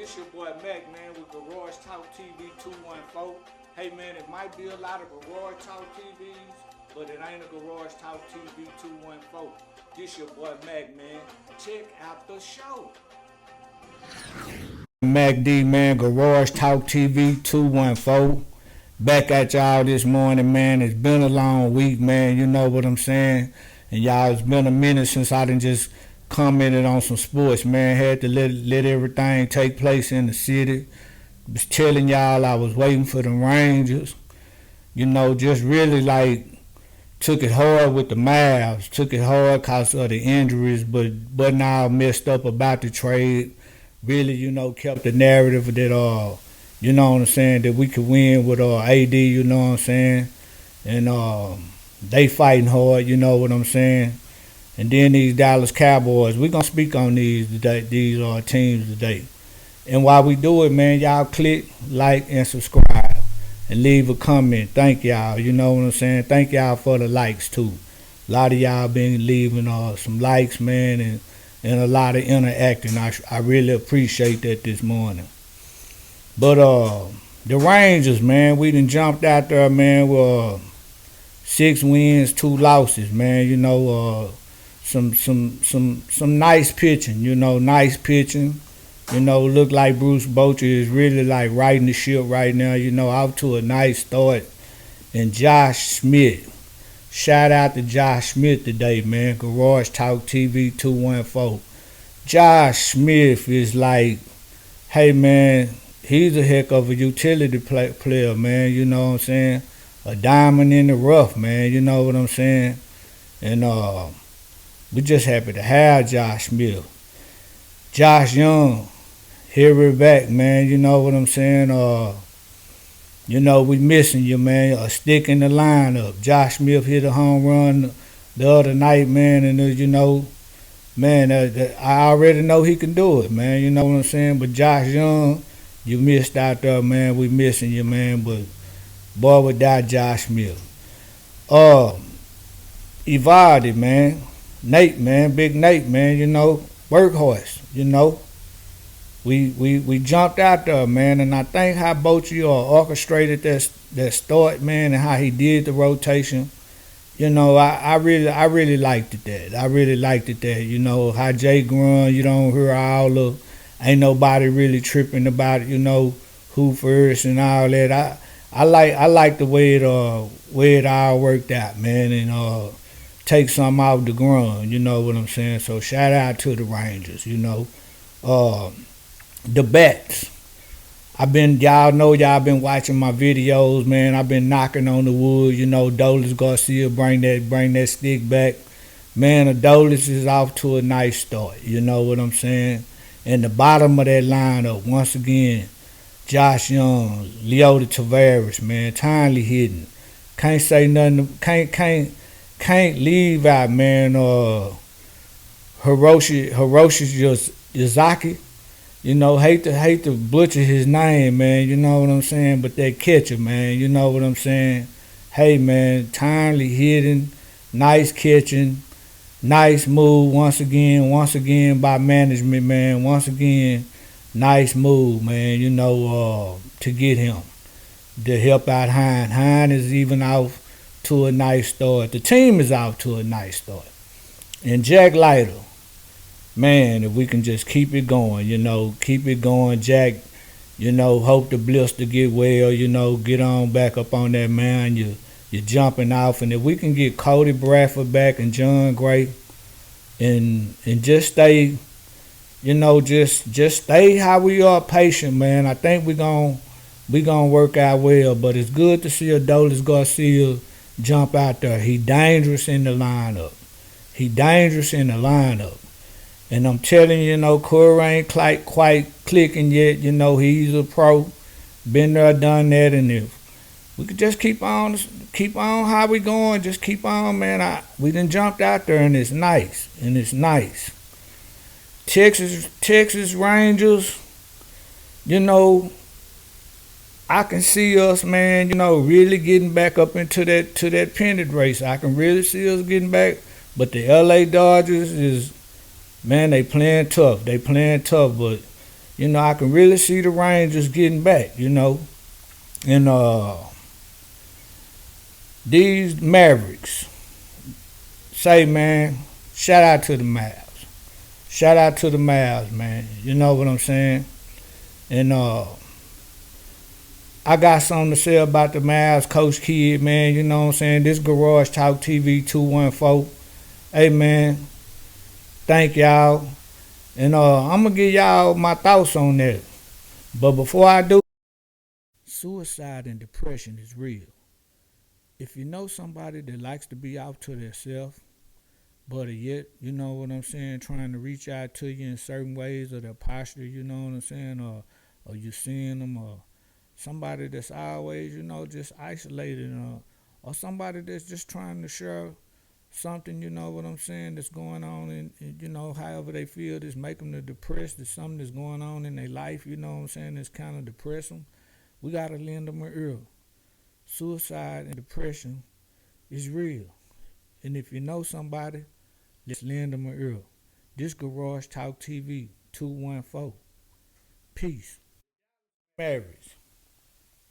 This your boy Mac, man, with Garage Talk TV 214. Hey, man, it might be a lot of Garage Talk TVs, but it ain't a Garage Talk TV 214. This your boy Mac, man. Check out the show. Mac D, man, Garage Talk TV 214. Back at y'all this morning, man. It's been a long week, man. You know what I'm saying? And y'all, it's been a minute since I done just commented on some sports, man. Had to let everything take place in the city. Was telling y'all I was waiting for the Rangers. You know, just really like took it hard with the Mavs. Took it hard because of the injuries, but now messed up about the trade. Really, you know, kept the narrative that you know what I'm saying, that we could win with AD, you know what I'm saying? And they fighting hard, you know what I'm saying? And then these Dallas Cowboys, we're going to speak on these teams today. And while we do it, man, y'all click, like, and subscribe. And leave a comment. Thank y'all, you know what I'm saying? Thank y'all for the likes, too. A lot of y'all been leaving some likes, man, and a lot of interacting. I really appreciate that this morning. But the Rangers, man, we done jumped out there, man, with 6 wins, 2 losses, man. You know, some nice pitching, you know, nice pitching. You know, look like Bruce Bochy is really like riding the ship right now, you know, out to a nice start. And Josh Smith, shout out to Josh Smith today, man. Garage Talk TV 214. Josh Smith is like, hey, man, he's a heck of a utility player, man, you know what I'm saying? A diamond in the rough, man, you know what I'm saying? And we just happy to have Josh Smith. Josh Young, here we're back, man, you know what I'm saying? You know, we missing you, man, a stick in the lineup. Josh Smith hit a home run the other night, man, and you know, man, I already know he can do it, man, you know what I'm saying? But Josh Young, you missed out there, man. We missing you, man. But boy, without Josh Smith. Evaldi, man. Nate, man. Big Nate, man. You know, workhorse. You know, we jumped out there, man. And I think how Bochy orchestrated that start, man, and how he did the rotation. You know, I really liked it that. I really liked it that. You know, how Jay Grun, you don't hear all the. Ain't nobody really tripping about it, you know, who first and all that. I like the way it all worked out, man, and take something out the ground, you know what I'm saying? So shout out to the Rangers, you know. The bats. Y'all know y'all been watching my videos, man. I've been knocking on the wood, you know. Dolis Garcia bring that stick back. Man, Adolis is off to a nice start, you know what I'm saying? In the bottom of that lineup, once again, Josh Young, Leota Tavares, man, timely hitting. Can't say nothing. Can't leave out, man. Hiroshi Yazaki, you know, hate to butcher his name, man. You know what I'm saying? But that catcher, man, you know what I'm saying? Hey, man, timely hitting, nice catching. Nice move once again by management, man. Once again, nice move, man, you know, to get him to help out Hine. Hine is even off to a nice start. The team is off to a nice start. And Jack Leiter, man, if we can just keep it going, you know, Jack, you know, hope the blister get well, you know, get on back up on that man. You're jumping off, and if we can get Cody Bradford back and John Gray, and just stay, you know, just stay how we are, patient, man. I think we gonna work out well. But it's good to see Adolis Garcia jump out there. He dangerous in the lineup. And I'm telling you, you know, Corey ain't quite clicking yet. You know, he's a pro, been there, done that, and if we could just keep on how we going. Just keep on, man. We done jumped out there, and it's nice. Texas Rangers, you know, I can see us, man, you know, really getting back up into that pennant race. I can really see us getting back. But the LA Dodgers is, man, they playing tough. But I can really see the Rangers getting back, And these Mavericks, say man, shout out to the Mavs. Shout out to the Mavs, man. You know what I'm saying? And I got something to say about the Mavs, Coach Kidd, man. You know what I'm saying? This Garage Talk TV 214. Hey man, thank y'all. And I'm gonna give y'all my thoughts on that. But before I do, suicide and depression is real. If you know somebody that likes to be out to themselves, but yet, you know what I'm saying, trying to reach out to you in certain ways or their posture, you know what I'm saying, or you seeing them, or somebody that's always, just isolated, or somebody that's just trying to share something, you know what I'm saying, that's going on, and however they feel, that's making them depressed, there's something that's going on in their life, you know what I'm saying, that's kind of depressing. We got to lend them an ear. Suicide and depression is real. And if you know somebody, let's lend them an ear. This Garage Talk TV 214. Peace. Marriage.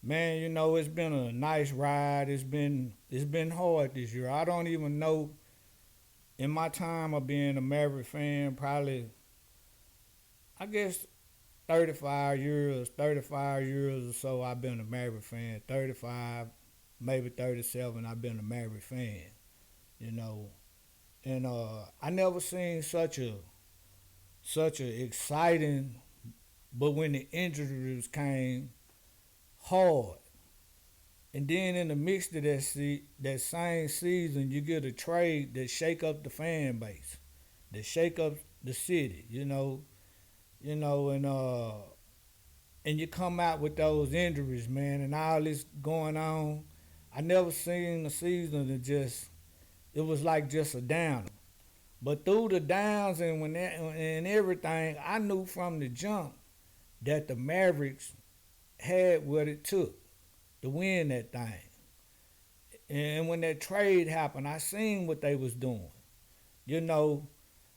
Man, it's been a nice ride. It's been hard this year. I don't even know, in my time of being a Maverick fan, probably, I guess 35 years or so I've been a Maverick fan. 35, maybe 37 I've been a Maverick fan, you know. And I never seen such a exciting, but when the injuries came, hard. And then in the mix of that same season, you get a trade that shake up the fan base, that shake up the city, and you come out with those injuries, man, and all this going on. I never seen a season that it was like just a downer. But through the downs and everything, I knew from the jump that the Mavericks had what it took to win that thing. And when that trade happened, I seen what they was doing. You know,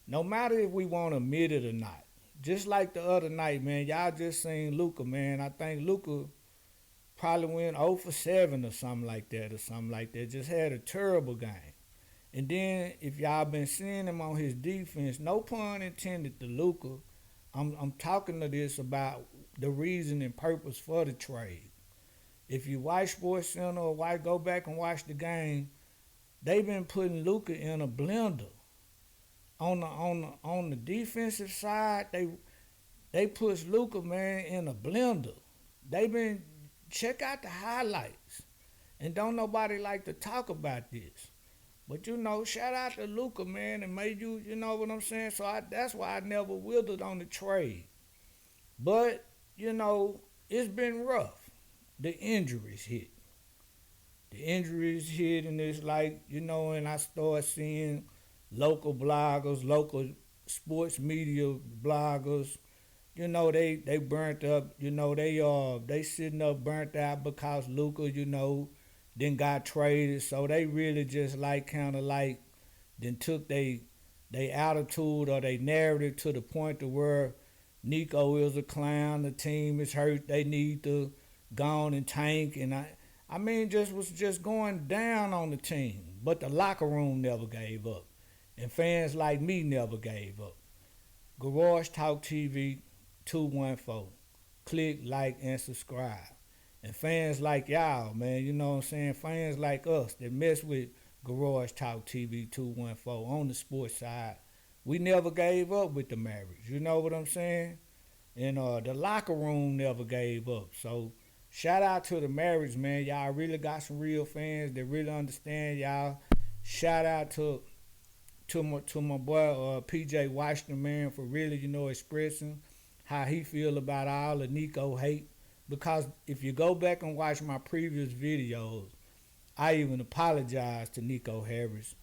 no matter if we want to admit it or not. Just like the other night, man, y'all just seen Luka, man. I think Luka probably went 0 for 7 or something like that. Just had a terrible game. And then if y'all been seeing him on his defense, no pun intended to Luka, I'm talking to this about the reason and purpose for the trade. If you watch Sports Center or go back and watch the game, they've been putting Luka in a blender. On the defensive side, they push Luka, man, in a blender. They been check out the highlights, and don't nobody like to talk about this. But shout out to Luka, man, and made you know what I'm saying. So that's why I never withered on the trade. But it's been rough. The injuries hit. And it's like and I start seeing local bloggers, local sports media bloggers. They burnt up. They sitting up burnt out because Luka, then got traded. So they really just like kind of like then took they attitude or they narrative to the point to where Nico is a clown, the team is hurt, they need to go on and tank, and I mean just was just going down on the team. But the locker room never gave up. And fans like me never gave up. Garage Talk TV 214. Click, like, and subscribe. And fans like y'all, man, you know what I'm saying? Fans like us that mess with Garage Talk TV 214 on the sports side. We never gave up with the Mavericks. You know what I'm saying? And the locker room never gave up. So shout out to the Mavericks, man. Y'all really got some real fans that really understand y'all. Shout out to my boy PJ Washington, man, for really expressing how he feel about all the Nico hate. Because if you go back and watch my previous videos, I even apologized to Nico Harris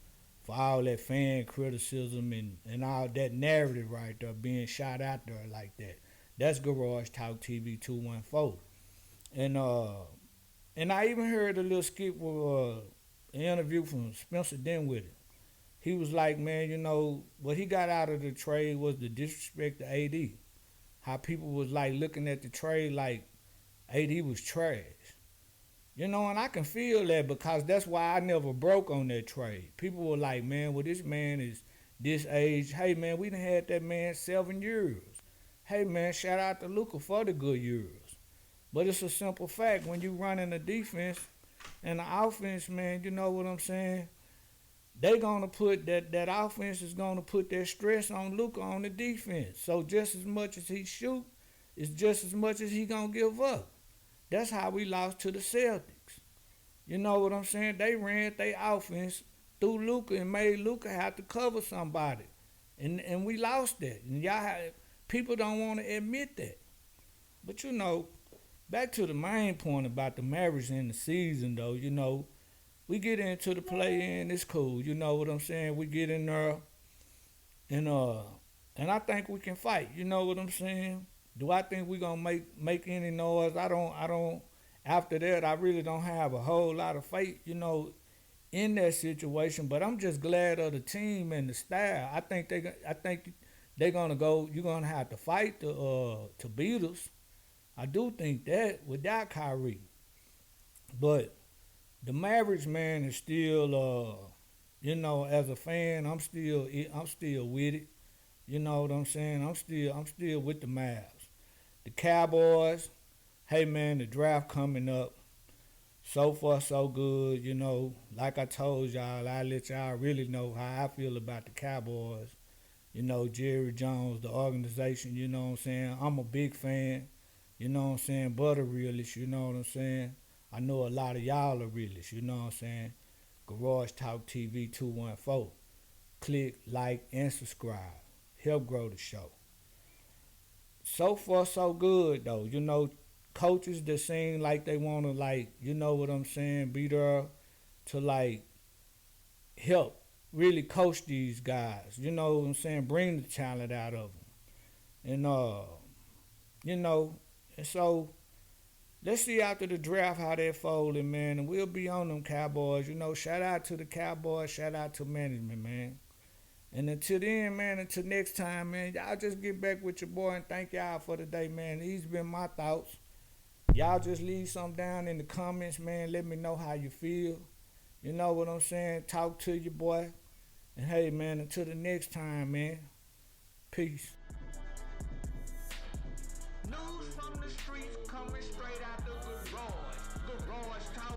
for all that fan criticism and all that narrative right there being shot out there like that. That's Garage Talk TV 214. And I even heard a little skit with an interview from Spencer Dinwiddie. He was like, man, what he got out of the trade was the disrespect to AD. how people was like looking at the trade like AD was trash. You know, and I can feel that because that's why I never broke on that trade. People were like, man, well, this man is this age. Hey, man, we done had that man 7 years. Hey, man, shout out to Luka for the good years. But it's a simple fact. When you running the defense and the offense, man, you know what I'm saying? They gonna put that offense is gonna put that stress on Luka on the defense. So just as much as he shoot, it's just as much as he gonna give up. That's how we lost to the Celtics. You know what I'm saying? They ran their offense through Luka and made Luka have to cover somebody, and we lost that. And people don't want to admit that. But you know, back to the main point about the Mavericks in the season, though. You know, we get into the play-in, it's cool. You know what I'm saying? We get in there, and I think we can fight. You know what I'm saying? Do I think we gonna make any noise? I don't. After that, I really don't have a whole lot of faith, you know, in that situation. But I'm just glad of the team and the style. I think they're gonna go. You're gonna have to fight to beat us. I do think that without Kyrie. But the Mavericks, man, is still, you know, as a fan, I'm still with it. You know what I'm saying? I'm still with the Mavs. The Cowboys, hey man, the draft coming up. So far, so good. You know, like I told y'all, I let y'all really know how I feel about the Cowboys. You know, Jerry Jones, the organization, you know what I'm saying? I'm a big fan. You know what I'm saying? But a realist, you know what I'm saying? I know a lot of y'all are realists, you know what I'm saying? Garage Talk TV 214. Click, like, and subscribe. Help grow the show. So far, so good, though. You know, coaches that seem like they want to, like, you know what I'm saying, be there to, like, help really coach these guys. You know what I'm saying? Bring the talent out of them. And, you know, and so let's see after the draft how they're folding, man. And we'll be on them Cowboys. You know, shout out to the Cowboys. Shout out to management, man. And until then, man, until next time, man, y'all just get back with your boy and thank y'all for the day, man. These been my thoughts. Y'all just leave something down in the comments, man. Let me know how you feel. You know what I'm saying? Talk to your boy. And hey, man, until the next time, man. Peace.